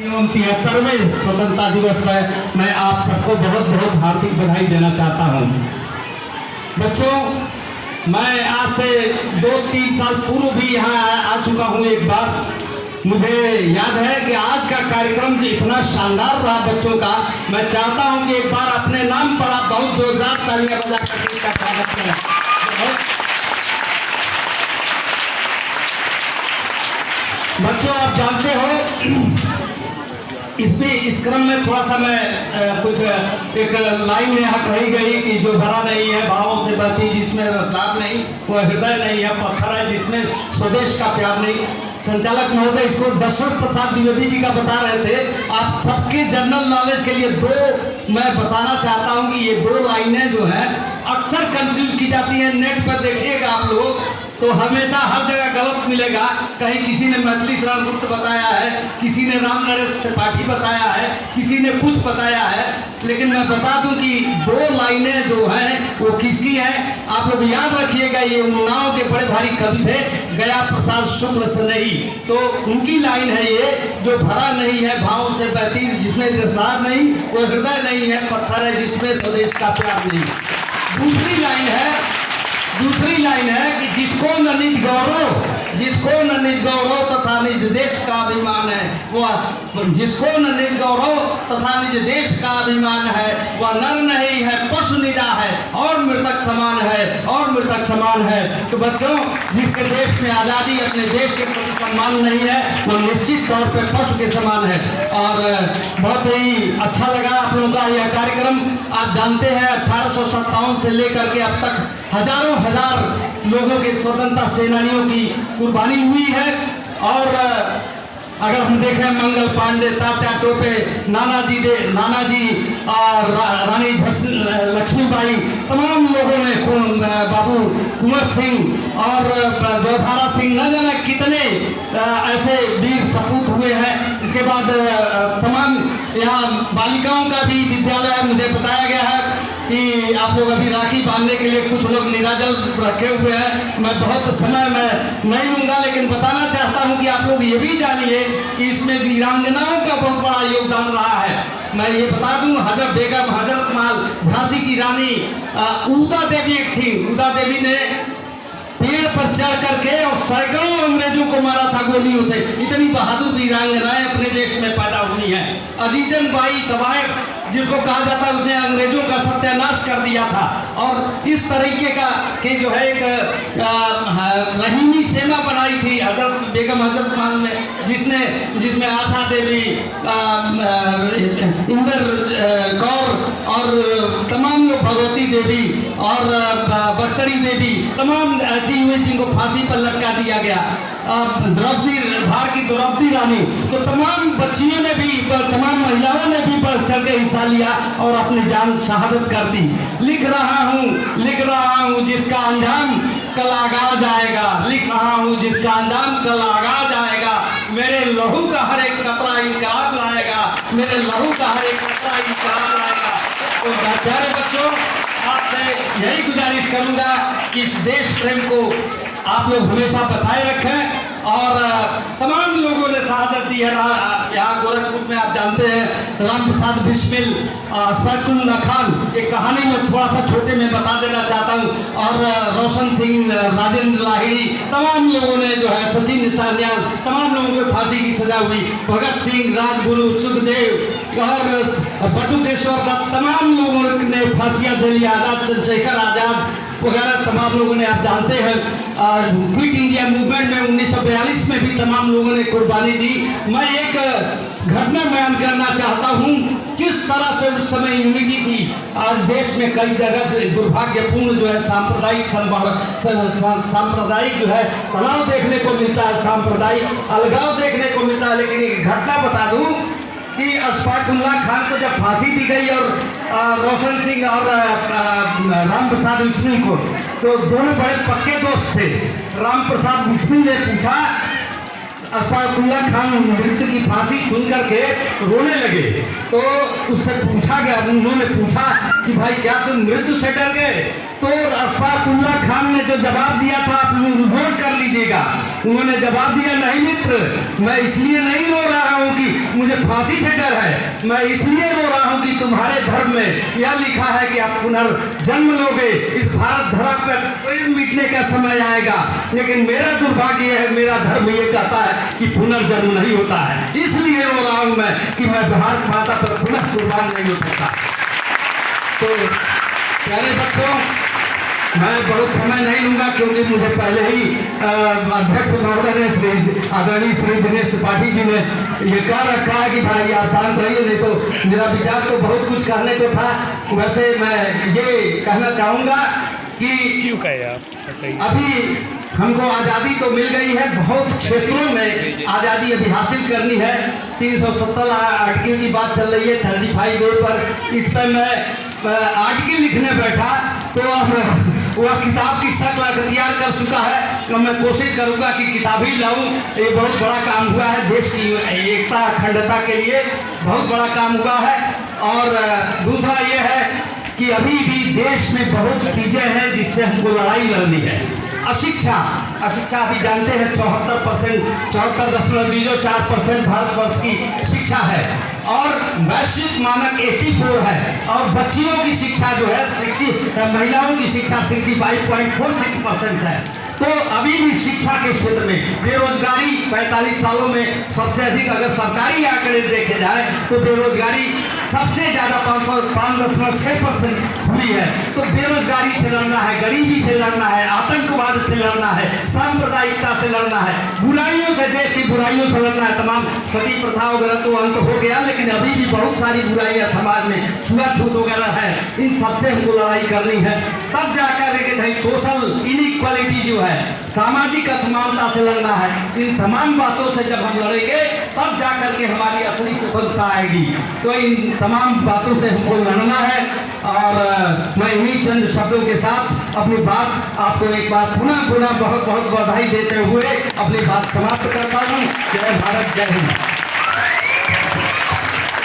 73वें स्वतंत्रता दिवस पर मैं आप सबको बहुत बहुत हार्दिक बधाई देना चाहता हूं। बच्चों, मैं आज से 2-3 साल पूर्व भी यहाँ आ चुका हूँ एक बार। मुझे याद है कि आज का कार्यक्रम जो इतना शानदार रहा बच्चों का, मैं चाहता हूँ कि एक बार अपने नाम पर आप बहुत जोरदार तालियां बजा कर इसका स्वागत करें। बच्चों, आप जानते हो इसमें इस क्रम में थोड़ा सा मैं कुछ एक लाइन यहाँ कही गई कि जो भरा नहीं है भावों से बहती, जिसमें रफ्तार नहीं वह हृदय नहीं है, पत्थर है जिसमें स्वदेश का प्यार नहीं। संचालक महोदय इसको दशरथ प्रसाद द्विवेदी जी का बता रहे थे। आप सबके जनरल नॉलेज के लिए दो मैं बताना चाहता हूँ कि ये 2 लाइनें जो हैं अक्सर कंफ्यूज की जाती हैं। नेट पर देखिएगा आप लोग तो हमेशा हर जगह गलत मिलेगा। कहीं किसी ने मैथिली शरण गुप्त बताया है, किसी ने राम नरेश त्रिपाठी बताया है, किसी ने कुछ बताया है। लेकिन मैं बता दूं कि 2 लाइनें जो हैं वो किसकी हैं, आप लोग याद रखिएगा। ये उन्नाव के बड़े भारी कवि थे, गया प्रसाद शुक्ल स्नेही, तो उनकी लाइन है ये, जो भरा नहीं है भावों से बहती, जिसमें गिरफ्तार नहीं वो हृदय नहीं है, पत्थर है जिसमें स्वदेश का प्यार नहीं। दूसरी लाइन है कि जिसको न निज गौरव तथा निज देश का अभिमान है, वह जिसको न निज गौरव तथा निज देश का अभिमान है, वह नर नहीं है, पशु निरा है और मृतक समान है। तो बच्चों, जिसके देश में आज़ादी, अपने देश के प्रति सम्मान नहीं है, वो निश्चित तौर पे पशु के समान है। और बहुत ही अच्छा लगा आप लोगों का यह कार्यक्रम। आप जानते हैं 1857 से लेकर के अब तक हजारों लोगों के स्वतंत्रता सेनानियों की कुर्बानी हुई है। और अगर हम देखें मंगल पांडे, तात्या टोपे, नानाजी और रानी लक्ष्मीबाई, तमाम लोगों ने, बाबू कुंवर सिंह और जोधारा सिंह, न जाने कितने ऐसे वीर सपूत हुए हैं। इसके बाद तमाम यहाँ बालिकाओं का भी विद्यालय है। मुझे बताया गया है कि आप लोग अभी राखी बांधने के लिए कुछ लोग नीराजल रखे हुए हैं। मैं बहुत समय में नहीं लूँगा, लेकिन बताना चाहता हूँ कि आप लोग ये भी जानिए कि इसमें वीरांगनाओं का बहुत बड़ा योगदान रहा है। मैं ये बता दूँ, हजरत बेगम, हजरत महल, झांसी की रानी उदा देवी एक थी। उदा देवी ने पेड़ पर चढ़ करके और सैकड़ों अंग्रेजों को मारा था गोलियों से। इतनी बहादुर वीरांगनाएं अपने देश में पैदा हुई हैं। अजीजन बाई सवायक, जिसको कहा जाता है, उसने अंग्रेजों का सत्यानाश कर दिया था। और इस तरीके का कि जो है एक रहीमी सेना बनाई थी हजरत बेगम, हजरत महल में, जिसमें आशा देवी, इंदर कौर और तमाम लोग, भगवती देवी और बख्तरी देवी, तमाम ऐसी हुई जिनको फांसी पर लटका दिया गया। द्रौपदी, भारत की द्रौपदी रानी, तो तमाम बच्चियों ने भी, तमाम महिलाओं ने भी बढ़ चढ़ के हिस्सा लिया और अपनी जान शहादत कर दी। लिख रहा हूँ जिसका अंजाम कल आगाज आएगा, लिख रहा हूँ जिसका अंजाम कल आगाज आएगा, मेरे लहू का हर एक कतरा इनकलाब लाएगा, मेरे लहू का हर एक कतरा इनकलाब लाएगा। तो प्यारे बच्चों, आपसे यही गुजारिश करूँगा कि इस देश प्रेम को आप लोग हमेशा बताए रखें। और तमाम लोगों ने शहादत दी है। यहाँ गोरखपुर में आप जानते हैं राम प्रसाद बिस्मिल, अशफाकुल्ला खान, एक कहानी में थोड़ा सा छोटे में बता देना चाहता हूँ। और रोशन सिंह, राजेंद्र लाहिड़ी, तमाम लोगों ने जो है, सचिन निशानियाल, तमाम लोगों को फांसी की सजा हुई। भगत सिंह, राजगुरु, सुखदेव और बटुकेश्वर का तमाम लोगों ने फांसियाँ दे लिया। आजाद, चंद्रशेखर आजाद वगैरह तमाम लोगों ने, आप जानते हैं क्विट इंडिया मूवमेंट में 1942 में भी तमाम लोगों ने कुर्बानी दी। मैं एक घटना बयान करना चाहता हूँ, किस तरह से उस समय यूनिटी थी। आज देश में कई जगह दुर्भाग्यपूर्ण जो है सांप्रदायिक जो है तनाव देखने को मिलता है, सांप्रदायिक अलगाव देखने को मिलता है। लेकिन एक घटना बता दूँ कि अशफाकुल्ला खान को जब फांसी दी गई और रोशन सिंह और राम प्रसाद बिस्मिल को, तो दोनों बड़े पक्के दोस्त थे। राम प्रसाद बिस्मिल ने पूछा, अशफाकुल्ला खान मृत्यु की फांसी सुन करके रोने लगे, तो उससे पूछा गया, उन्होंने पूछा कि भाई क्या तुम मृत्यु से डर गए? तो अशफाक उल्लाह खान ने जो जवाब दिया था, आप नोट कर लीजिएगा, उन्होंने जवाब दिया, नहीं मित्र, मैं इसलिए नहीं रो रहा हूं कि मुझे फांसी से डर है, मैं इसलिए रो रहा हूं कि तुम्हारे धर्म में यह लिखा है कि आप पुनर्जन्म लोगे, इस भारत धरा पर मिटने का समय आएगा, लेकिन मेरा दुर्भाग्य है, मेरा धर्म ये कहता है कि पुनर्जन्म नहीं होता है, इसलिए रो रहा हूं मैं कि मैं भारत माता पर पुनः कुर्बान नहीं हो सकता। तो प्यारे बच्चों, मैं बहुत समय नहीं लूंगा क्योंकि मुझे पहले ही अध्यक्ष महोदय ने, आदरणीय श्री दिनेश त्रिपाठी जी ने ये कह रखा है कि भाई आप शांत रहिए, नहीं तो मेरा विचार तो बहुत कुछ कहने को था। वैसे मैं ये कहना चाहूँगा कि अभी हमको आज़ादी तो मिल गई है, बहुत क्षेत्रों में आज़ादी अभी हासिल करनी है। 370 आर्टिकल की बात चल रही है 35A पर, इस पर मैं आर्टिकल लिखने बैठा तो वह किताब की शक्ल तैयार कर चुका है, तो मैं कोशिश करूंगा कि किताब ही लाऊं। ये बहुत बड़ा काम हुआ है, देश की एकता अखंडता के लिए बहुत बड़ा काम हुआ है। और दूसरा ये है कि अभी भी देश में बहुत चीज़ें हैं जिससे हमको लड़ाई लड़नी है। अशिक्षा अभी जानते हैं 74%, 74.04% भारतवर्ष की शिक्षा है और वैश्विक मानक 84 है, और बच्चियों की शिक्षा जो है महिलाओं की शिक्षा 65.46% है। तो अभी भी शिक्षा के क्षेत्र में बेरोजगारी 45 सालों में सबसे अधिक, अगर सरकारी आंकड़े देखे जाए तो बेरोजगारी सबसे ज़्यादा 5.6% हुई है। तो बेरोजगारी से लड़ना है, गरीबी से लड़ना है, आतंकवाद से लड़ना है, सांप्रदायिकता से लड़ना है, बुराइयों से, देश की बुराइयों से लड़ना है। तमाम सती प्रथा वगैरह तो अंत हो गया, लेकिन अभी भी बहुत सारी बुराइयां समाज में, छुआछूत वगैरह है, इन सबसे हमको लड़ाई करनी है। तब जाकर के सोशल इनइक्वालिटी जो है, सामाजिक असमानता से लड़ना है। इन तमाम बातों से जब हम लड़ेंगे तब जाकर के हमारी असली सफलता आएगी। तो इन तमाम बातों से हमको लड़ना है। और मैं इन्हीं चंद शब्दों के साथ अपनी बात आपको एक बार पुनः बहुत बहुत बधाई देते हुए अपनी बात समाप्त करता हूँ। जय भारत, जय हिंद।